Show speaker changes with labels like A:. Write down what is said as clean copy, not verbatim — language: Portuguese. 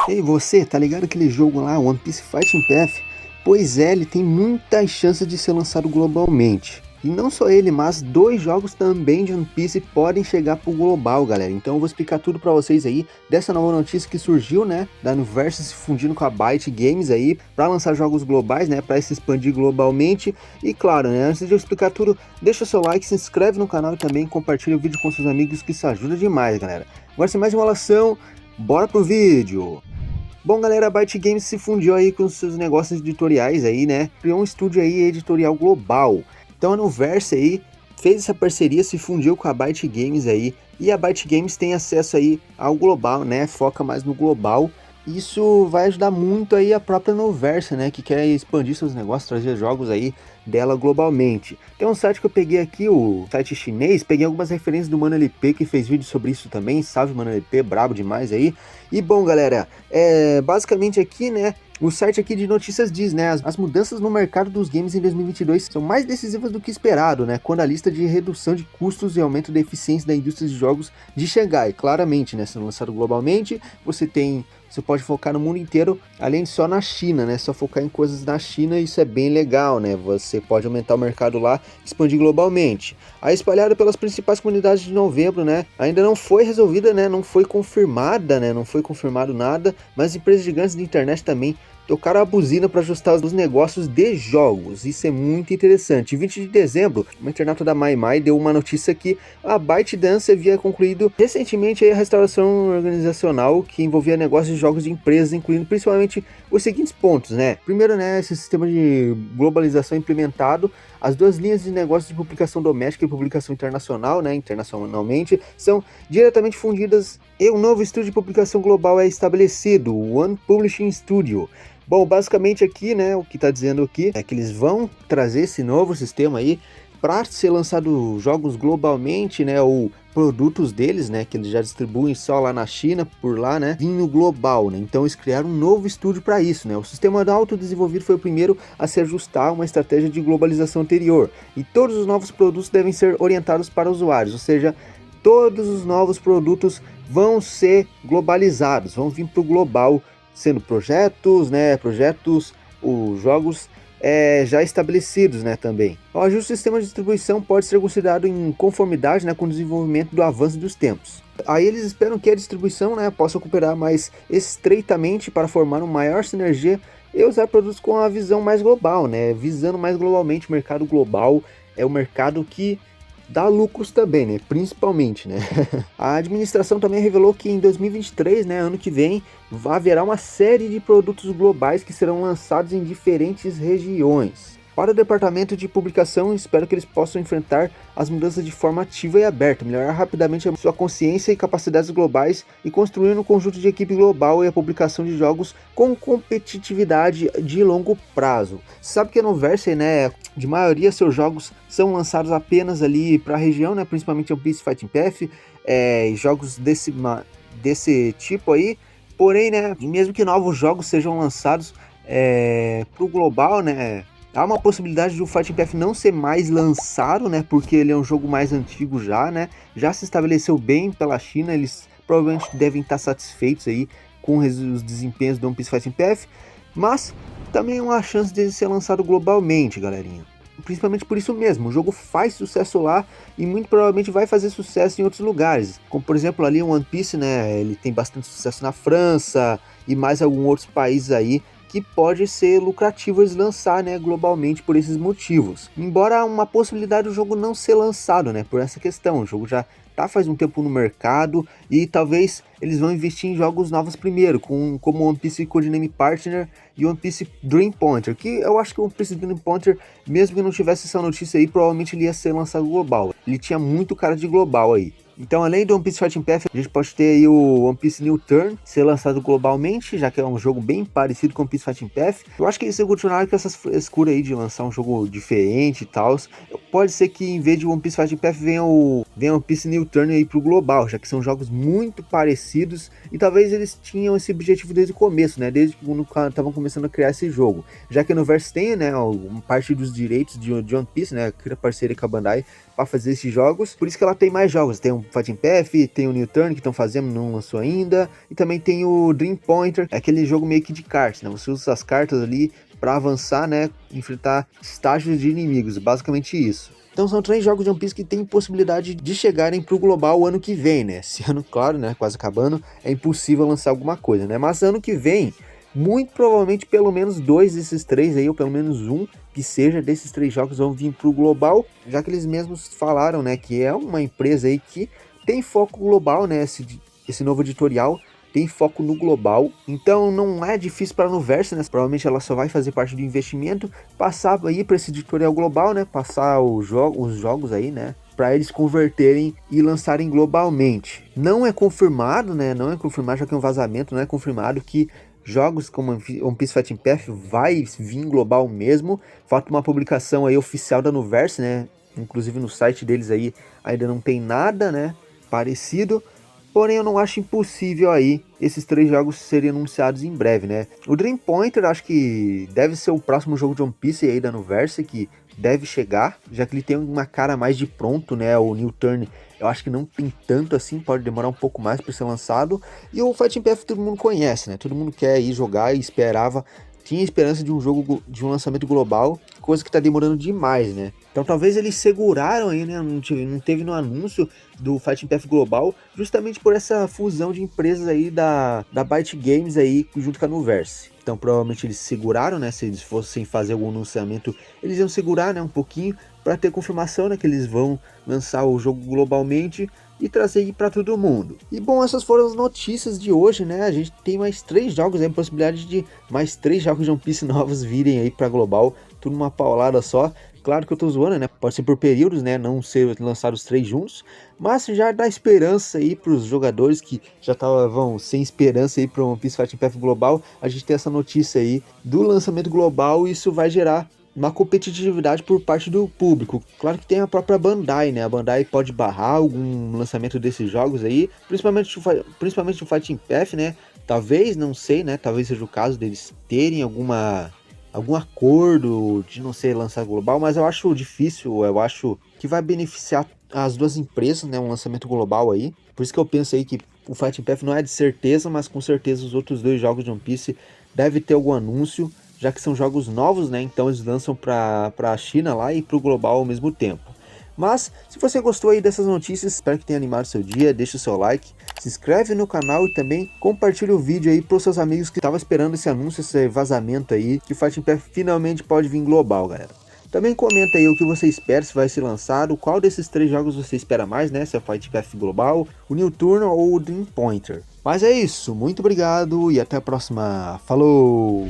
A: Ei, você, tá ligado aquele jogo lá, One Piece Fighting Path? Pois é, ele tem muitas chances de ser lançado globalmente. E não só ele, mas dois jogos também de One Piece podem chegar pro global, galera. Então eu vou explicar tudo pra vocês aí dessa nova notícia que surgiu, né, da Universo se fundindo com a Byte Games aí pra lançar jogos globais, né, pra se expandir globalmente. E claro, né, antes de eu explicar tudo, deixa seu like, se inscreve no canal e também compartilha o vídeo com seus amigos, que isso ajuda demais, galera. Agora sem mais enrolação, bora pro vídeo. Bom, galera, a Byte Games se fundiu aí com seus negócios editoriais aí, né? Criou um estúdio aí editorial global. Então a Nuverse aí fez essa parceria, se fundiu com a Byte Games aí. E a Byte Games tem acesso aí ao global, né? Foca mais no global. Isso vai ajudar muito aí a própria Nuverse, né? Que quer expandir seus negócios, trazer jogos aí dela globalmente. Tem um site que eu peguei aqui, o site chinês, peguei algumas referências do Mano LP, que fez vídeo sobre isso também. Salve, Mano LP, brabo demais aí. E bom, galera, basicamente aqui, né, o site aqui de notícias diz, né, as mudanças no mercado dos games em 2022 são mais decisivas do que esperado, né, quando a lista de redução de custos e aumento da eficiência da indústria de jogos de chegar. E claramente, né, sendo lançado globalmente, você pode focar no mundo inteiro, além de só na China, né? Só focar em coisas na China, isso é bem legal, né? Você pode aumentar o mercado lá, expandir globalmente. A espalhada pelas principais comunidades de novembro, né? Ainda não foi resolvida, né? Não foi confirmada, né? Não foi confirmado nada, mas empresas gigantes de internet também tocaram a buzina para ajustar os negócios de jogos. Isso é muito interessante. Em 20 de dezembro, uma internauta da MaiMai deu uma notícia que a ByteDance havia concluído recentemente a restauração organizacional que envolvia negócios de jogos de empresas, incluindo principalmente os seguintes pontos, né? Primeiro, né, esse sistema de globalização implementado. As duas linhas de negócio de publicação doméstica e publicação internacional, né, internacionalmente, são diretamente fundidas e um novo estúdio de publicação global é estabelecido, o One Publishing Studio. Bom, basicamente aqui, né, o que está dizendo aqui é que eles vão trazer esse novo sistema aí para ser lançado jogos globalmente, né, ou produtos deles, né, que eles já distribuem só lá na China, por lá, né, vindo global, né. Então eles criaram um novo estúdio para isso, né. O sistema autodesenvolvido foi o primeiro a se ajustar a uma estratégia de globalização anterior, e todos os novos produtos devem ser orientados para usuários, ou seja, todos os novos produtos vão ser globalizados, vão vir para o global, sendo projetos, né, os jogos já estabelecidos, né, também. O ajuste do sistema de distribuição pode ser considerado em conformidade, né, com o desenvolvimento do avanço dos tempos. Aí eles esperam que a distribuição, né, possa cooperar mais estreitamente para formar uma maior sinergia e usar produtos com a visão mais global, né, visando mais globalmente o mercado global. É o mercado que dá lucros também, né? Principalmente, né? A administração também revelou que em 2023, né, ano que vem, haverá uma série de produtos globais que serão lançados em diferentes regiões. Para o departamento de publicação, espero que eles possam enfrentar as mudanças de forma ativa e aberta, melhorar rapidamente a sua consciência e capacidades globais e construir um conjunto de equipe global e a publicação de jogos com competitividade de longo prazo. Você sabe que a Nuverse, né, de maioria seus jogos são lançados apenas ali para a região, né, principalmente One Piece Fighting Path, jogos desse tipo aí. Porém, né, mesmo que novos jogos sejam lançados para o global, né, há uma possibilidade de o Fighting Path não ser mais lançado, né? Porque ele é um jogo mais antigo já, né? Já se estabeleceu bem pela China, eles provavelmente devem estar satisfeitos aí com os desempenhos do One Piece Fighting Path, mas também há uma chance de ser lançado globalmente, galerinha. Principalmente por isso mesmo, o jogo faz sucesso lá e muito provavelmente vai fazer sucesso em outros lugares. Como por exemplo ali o One Piece, né? Ele tem bastante sucesso na França e mais alguns outros países aí, que pode ser lucrativo eles lançar, né, globalmente por esses motivos. Embora uma possibilidade do jogo não ser lançado, né, por essa questão. O jogo já tá faz um tempo no mercado e talvez eles vão investir em jogos novos primeiro, como One Piece Codiname Partner e One Piece Dream Pointer, que eu acho que o One Piece Dream Pointer, mesmo que não tivesse essa notícia aí, provavelmente ele ia ser lançado global. Ele tinha muito cara de global aí. Então, além do One Piece Fighting Path, a gente pode ter aí o One Piece New Turn ser lançado globalmente, já que é um jogo bem parecido com o One Piece Fighting Path. Eu acho que eles vão continuar com essa frescura aí de lançar um jogo diferente e tal. pode ser que em vez de One Piece Fighting Path venha One Piece New Turn aí pro global, já que são jogos muito parecidos e talvez eles tinham esse objetivo desde o começo, né, desde quando estavam começando a criar esse jogo, já que a Universe tem, né, uma parte dos direitos de One Piece, né, cria parceria com a Bandai para fazer esses jogos, por isso que ela tem mais jogos, tem o Fighting Path, tem o New Turn que estão fazendo, não lançou ainda, e também tem o Dream Pointer, aquele jogo meio que de cartas, né, você usa as cartas ali para avançar, né, enfrentar estágios de inimigos, basicamente isso. Então são 3 jogos de One Piece que tem possibilidade de chegarem pro global ano que vem, né? Esse ano, claro, né, quase acabando, é impossível lançar alguma coisa, né? Mas ano que vem, muito provavelmente pelo menos 2 desses 3 aí, ou pelo menos um que seja desses 3 jogos vão vir pro global, já que eles mesmos falaram, né, que é uma empresa aí que tem foco global, né, esse novo editorial tem foco no global, então não é difícil para a Nuverse, né? Provavelmente ela só vai fazer parte do investimento, passar aí para esse editorial global, né? Passar os jogos aí, né? Para eles converterem e lançarem globalmente. Não é confirmado, né? Não é confirmado, já que é um vazamento, não é confirmado que jogos como One Piece Fighting Path vai vir global mesmo. Falta uma publicação aí oficial da Nuverse, né? Inclusive no site deles aí ainda não tem nada, né? Parecido. Porém, eu não acho impossível aí esses 3 jogos serem anunciados em breve, né? O Dream Pointer acho que deve ser o próximo jogo de One Piece aí da Nuverse, que deve chegar, já que ele tem uma cara mais de pronto, né? O New Turn eu acho que não tem tanto assim, pode demorar um pouco mais para ser lançado. E o Fighting Path todo mundo conhece, né? Todo mundo quer ir jogar e tinha esperança de um jogo, de um lançamento global, coisa que tá demorando demais, né? Então talvez eles seguraram aí, né? Não teve no anúncio do Fighting Path Global, justamente por essa fusão de empresas aí da Byte Games aí junto com a Nuverse. Então provavelmente eles seguraram, né? Se eles fossem fazer algum anunciamento, eles iam segurar, né, um pouquinho para ter confirmação, né, que eles vão lançar o jogo globalmente e trazer para todo mundo. E bom, essas foram as notícias de hoje, né? A gente tem mais 3 jogos aí, possibilidade de mais 3 jogos de One Piece novos virem aí para global, tudo numa paulada só. Claro que eu tô zoando, né? Pode ser por períodos, né? Não ser lançados 3 juntos, mas já dá esperança aí pros jogadores que já estavam sem esperança aí para One Piece Fighting Path Global. A gente tem essa notícia aí do lançamento global e isso vai gerar uma competitividade por parte do público. Claro que tem a própria Bandai, né? A Bandai pode barrar algum lançamento desses jogos aí, principalmente o Fighting Path, né? Talvez, não sei, né? Talvez seja o caso deles terem algum acordo de não ser lançado global, mas eu acho difícil, eu acho que vai beneficiar as duas empresas, né? Um lançamento global aí. Por isso que eu penso aí que o Fighting Path não é de certeza, mas com certeza os outros 2 jogos de One Piece deve ter algum anúncio, já que são jogos novos, né? Então eles lançam para a China lá e para o global ao mesmo tempo. Mas, se você gostou aí dessas notícias, espero que tenha animado seu dia, deixa o seu like, se inscreve no canal e também compartilha o vídeo aí para os seus amigos que estavam esperando esse anúncio, esse vazamento aí, que o Fighting Path finalmente pode vir global, galera. Também comenta aí o que você espera, se vai ser lançado, qual desses 3 jogos você espera mais, né? Se é o Fighting Path Global, o New Turn ou o Dream Pointer. Mas é isso, muito obrigado e até a próxima. Falou!